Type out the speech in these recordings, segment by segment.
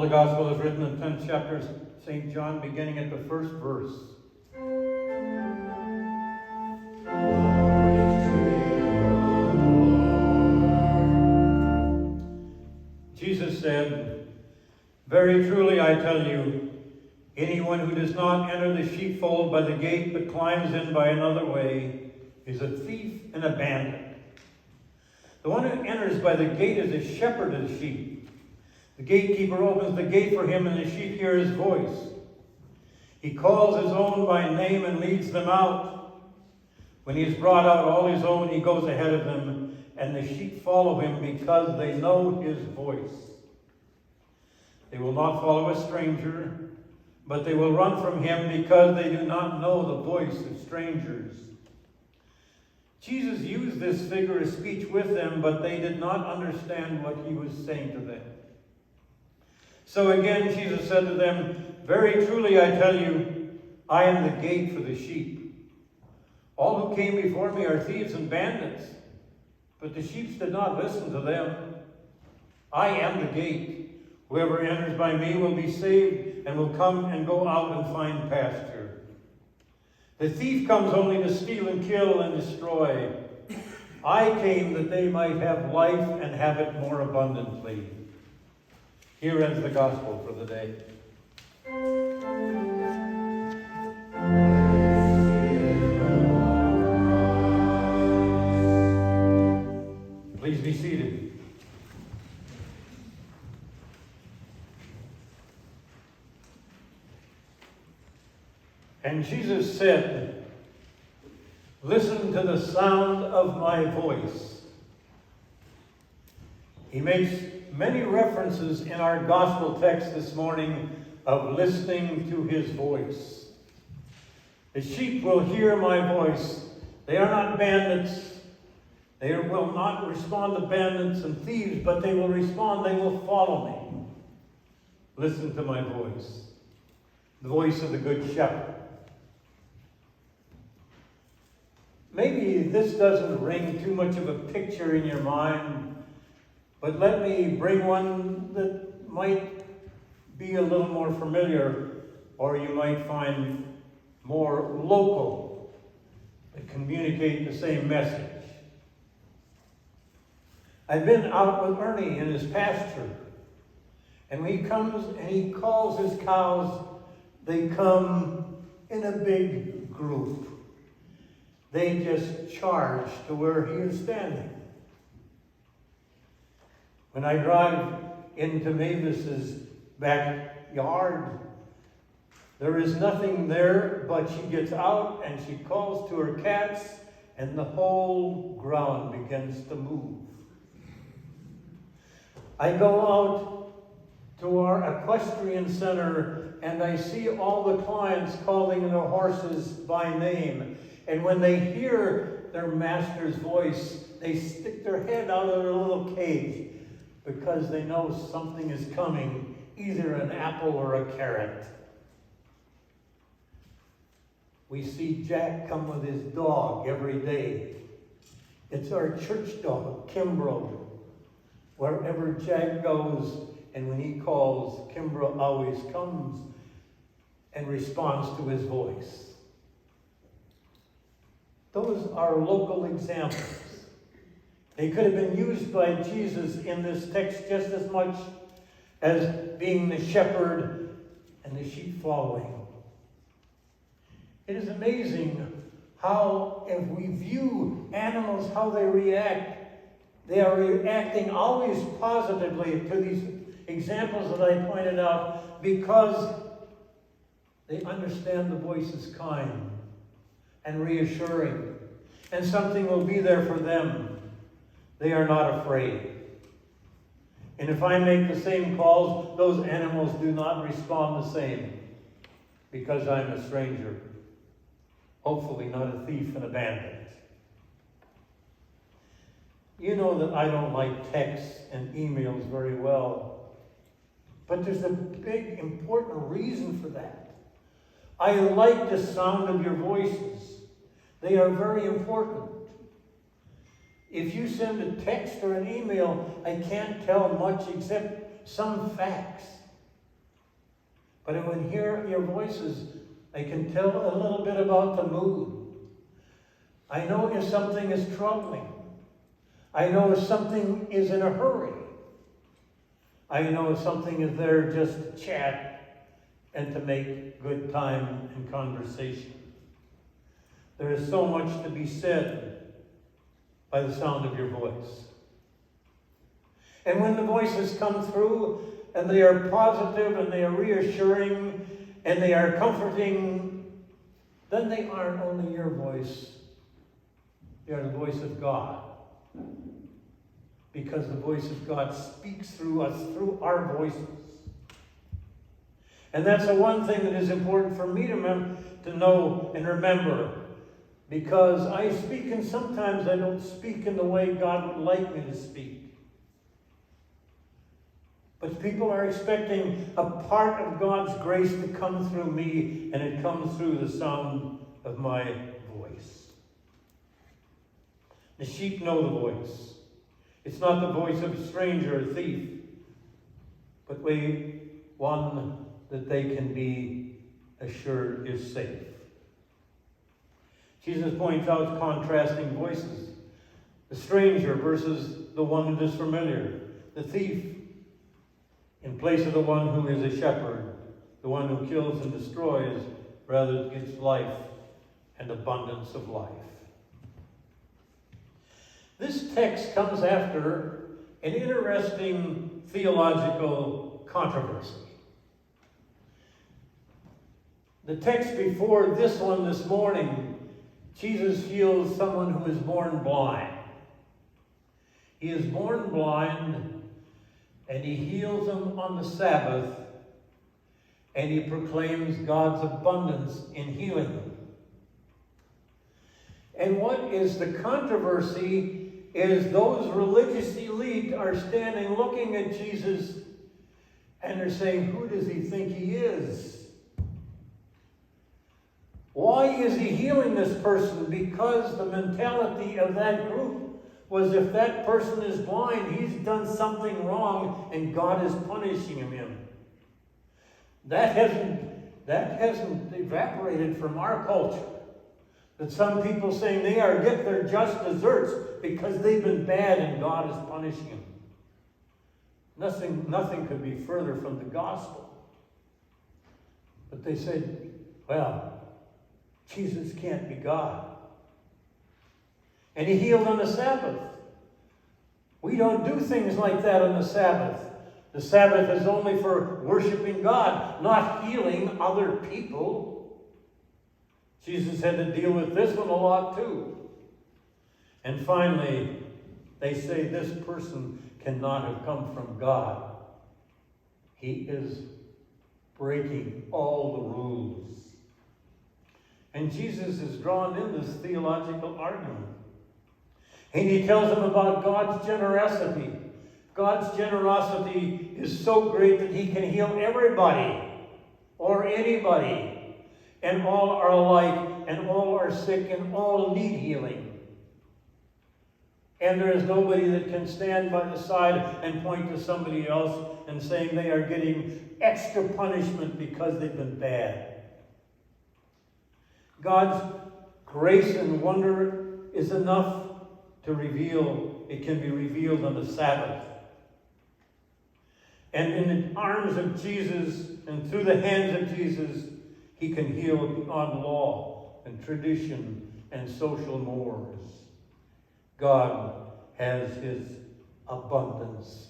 Holy Gospel is written in 10th chapter of St. John, beginning at the first verse. Jesus said, "Very truly I tell you, anyone who does not enter the sheepfold by the gate but climbs in by another way is a thief and a bandit. The one who enters by the gate is a shepherd of the sheep. The gatekeeper opens the gate for him, and the sheep hear his voice. He calls his own by name and leads them out. When he has brought out all his own, he goes ahead of them, and the sheep follow him because they know his voice. They will not follow a stranger, but they will run from him because they do not know the voice of strangers." Jesus used this figure of speech with them, but they did not understand what he was saying to them. So again, Jesus said to them, "Very truly I tell you, I am the gate for the sheep. All who came before me are thieves and bandits, but the sheep did not listen to them. I am the gate. Whoever enters by me will be saved and will come and go out and find pasture. The thief comes only to steal and kill and destroy. I came that they might have life and have it more abundantly." Here ends the gospel for the day. Please be seated. And Jesus said, "Listen to the sound of my voice." He makes many references in our gospel text this morning of listening to his voice. The sheep will hear my voice. They are not bandits. They will not respond to bandits and thieves, but they will respond, they will follow me. Listen to my voice, the voice of the Good Shepherd. Maybe this doesn't ring too much of a picture in your mind, but let me bring one that might be a little more familiar, or you might find more local, that communicate the same message. I've been out with Ernie in his pasture, and when he comes and he calls his cows, they come in a big group. They just charge to where he is standing. When I drive into Mavis's backyard, there is nothing there, but she gets out and she calls to her cats, and the whole ground begins to move. I go out to our equestrian center, and I see all the clients calling their horses by name. And when they hear their master's voice, they stick their head out of their little cage, because they know something is coming, either an apple or a carrot. We see Jack come with his dog every day. It's our church dog, Kimbrough. Wherever Jack goes, and when he calls, Kimbrough always comes and responds to his voice. Those are local examples. They could have been used by Jesus in this text just as much as being the shepherd and the sheep following. It is amazing how, if we view animals, how they react, they are reacting always positively to these examples that I pointed out, because they understand the voice is kind and reassuring, and something will be there for them. They are not afraid. And if I make the same calls, those animals do not respond the same, because I'm a stranger. Hopefully not a thief and a bandit. You know that I don't like texts and emails very well, but there's a big, important reason for that. I like the sound of your voices. They are very important. If you send a text or an email, I can't tell much except some facts. But when I hear your voices, I can tell a little bit about the mood. I know if something is troubling. I know if something is in a hurry. I know if something is there just to chat and to make good time and conversation. There is so much to be said by the sound of your voice. And when the voices come through and they are positive and they are reassuring and they are comforting, then they aren't only your voice, they are the voice of God. Because the voice of God speaks through us, through our voices. And that's the one thing that is important for me to know and remember. Because I speak, and sometimes I don't speak in the way God would like me to speak. But people are expecting a part of God's grace to come through me, and it comes through the sound of my voice. The sheep know the voice. It's not the voice of a stranger or thief, but one that they can be assured is safe. Jesus points out contrasting voices. The stranger versus the one that is familiar. The thief in place of the one who is a shepherd. The one who kills and destroys rather than gives life and abundance of life. This text comes after an interesting theological controversy. The text before this one this morning, Jesus heals someone who is born blind. He is born blind, and he heals him on the Sabbath, and he proclaims God's abundance in healing him. And what is the controversy is those religious elite are standing looking at Jesus and they're saying, who does he think he is? Why is he healing this person? Because the mentality of that group was if that person is blind, he's done something wrong and God is punishing him. That hasn't evaporated from our culture. That some people saying they get their just desserts because they've been bad and God is punishing them. Nothing could be further from the gospel. But they said, well, Jesus can't be God. And he healed on the Sabbath. We don't do things like that on the Sabbath. The Sabbath is only for worshiping God, not healing other people. Jesus had to deal with this one a lot too. And finally, they say this person cannot have come from God. He is breaking all the rules. And Jesus is drawn in this theological argument. And he tells them about God's generosity. God's generosity is so great that he can heal everybody or anybody. And all are alike, and all are sick, and all need healing. And there is nobody that can stand by the side and point to somebody else and saying they are getting extra punishment because they've been bad. God's grace and wonder is enough to reveal. It can be revealed on the Sabbath. And in the arms of Jesus and through the hands of Jesus, he can heal beyond law and tradition and social mores. God has his abundance.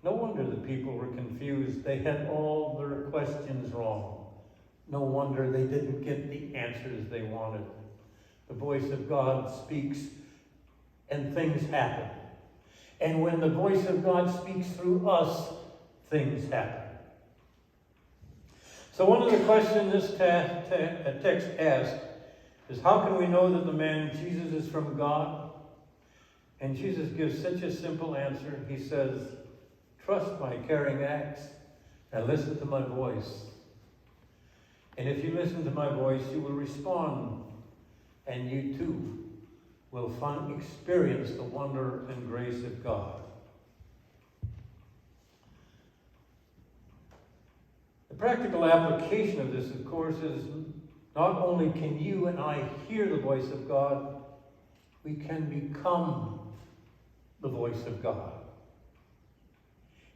No wonder the people were confused. They had all their questions wrong. No wonder they didn't get the answers they wanted. The voice of God speaks and things happen. And when the voice of God speaks through us, things happen. So one of the questions this text asks is, how can we know that the man Jesus is from God? And Jesus gives such a simple answer. He says, trust my caring acts and listen to my voice. And if you listen to my voice, you will respond, and you too will experience the wonder and grace of God. practical application of this, of course, is not only can you and I hear the voice of God, we can become the voice of God.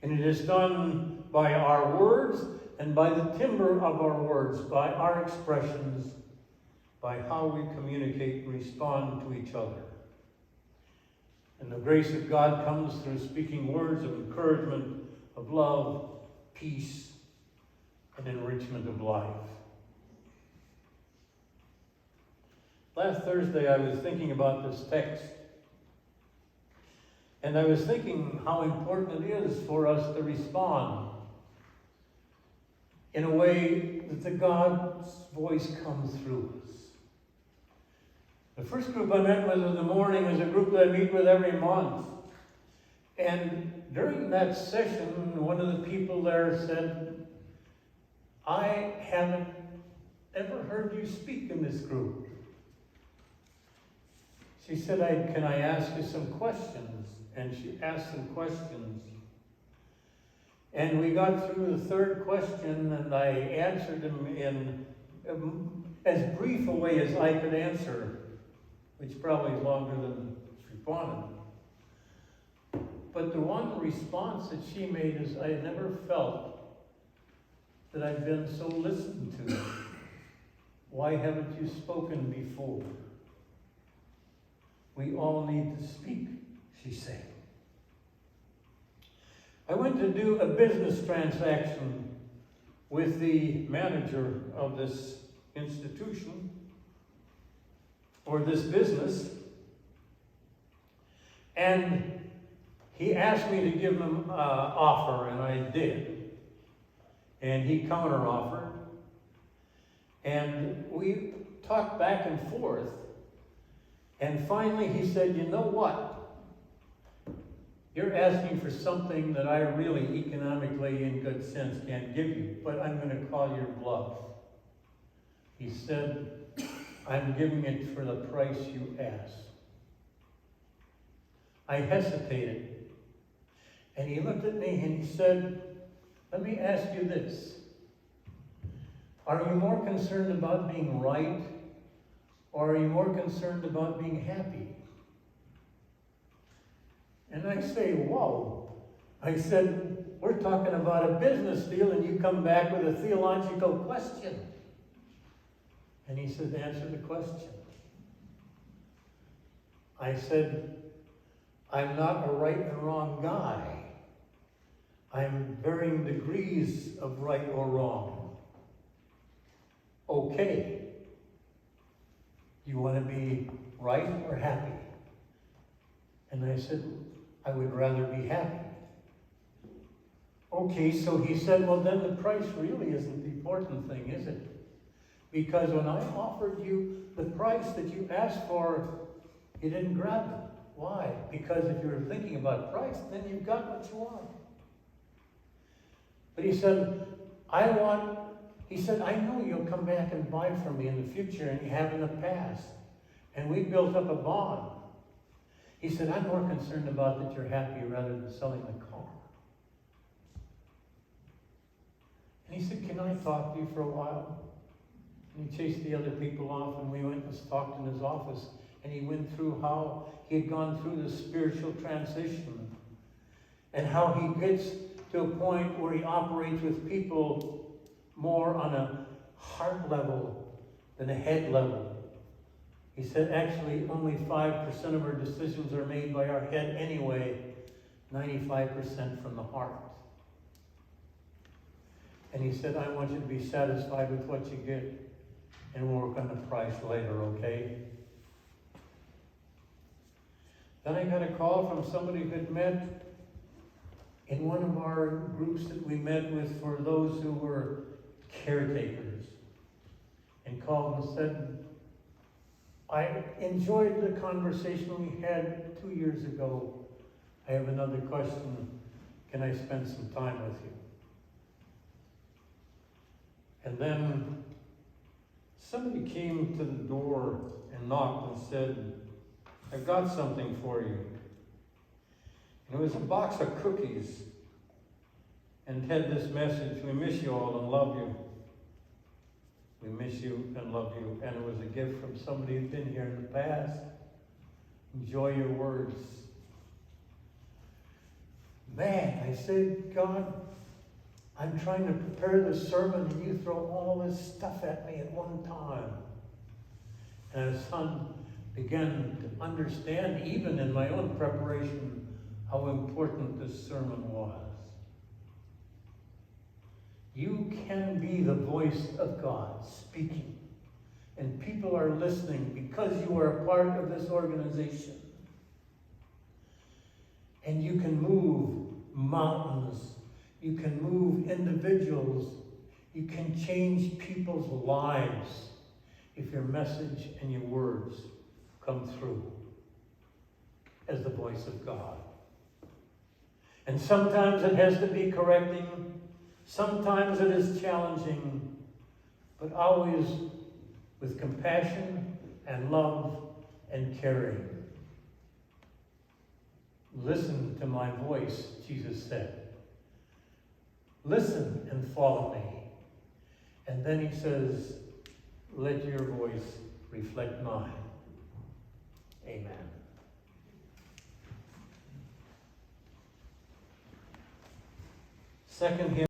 And it is done by our words and by the timbre of our words, by our expressions, by how we communicate and respond to each other. And the grace of God comes through speaking words of encouragement, of love, peace, and enrichment of life. Last Thursday I was thinking about this text. And I was thinking how important it is for us to respond in a way that the God's voice comes through us. The first group I met with in the morning is a group that I meet with every month. And during that session, one of the people there said, I haven't ever heard you speak in this group. She said, can I ask you some questions? And she asked some questions. And we got through the third question, and I answered them in as brief a way as I could answer, which probably is longer than she wanted. But the one response that she made is, I never felt that I've been so listened to. Why haven't you spoken before? We all need to speak, she said. I went to do a business transaction with the manager of this institution, or this business, and he asked me to give him an offer, and I did. And he counter-offered, and we talked back and forth. And finally he said, you know what? You're asking for something that I really economically in good sense can't give you, but I'm going to call your bluff. He said, I'm giving it for the price you asked. I hesitated. And he looked at me and he said, let me ask you this. Are you more concerned about being right, or are you more concerned about being happy? And I say, whoa. I said, we're talking about a business deal and you come back with a theological question. And he said, answer the question. I said, I'm not a right and wrong guy. I'm varying degrees of right or wrong. Okay. You want to be right or happy? And I said, I would rather be happy. Okay, so he said, well, then the price really isn't the important thing, is it? Because when I offered you the price that you asked for, you didn't grab it. Why? Because if you're thinking about price, then you've got what you want. But he said, I know you'll come back and buy from me in the future, and you have in the past. And we built up a bond. He said, I'm more concerned about that you're happy rather than selling the car. And he said, can I talk to you for a while? And he chased the other people off, and we went and talked in his office. And he went through how he had gone through the spiritual transition, and how he gets to a point where he operates with people more on a heart level than a head level. He said, actually, only 5% of our decisions are made by our head anyway, 95% from the heart. And he said, I want you to be satisfied with what you get, and we'll work on the price later, okay? Then I got a call from somebody who had met in one of our groups that we met with for those who were caretakers, and called and said, I enjoyed the conversation we had 2 years ago. I have another question. Can I spend some time with you? And then somebody came to the door and knocked and said, I've got something for you. And it was a box of cookies. and had this message. We miss you all and love you. We miss you and love you. And it was a gift from somebody who'd been here in the past. Enjoy your words. Man, I said, God, I'm trying to prepare this sermon and you throw all this stuff at me at one time. And his son began to understand, even in my own preparation, how important this sermon was. You can be the voice of God speaking, and people are listening because you are a part of this organization. And you can move mountains. You can move individuals. You can change people's lives if your message and your words come through as the voice of God. And sometimes it has to be correcting. Sometimes it is challenging, but always with compassion and love and caring. Listen to my voice, Jesus said. Listen and follow me. And then he says, let your voice reflect mine. Amen. Second hymn.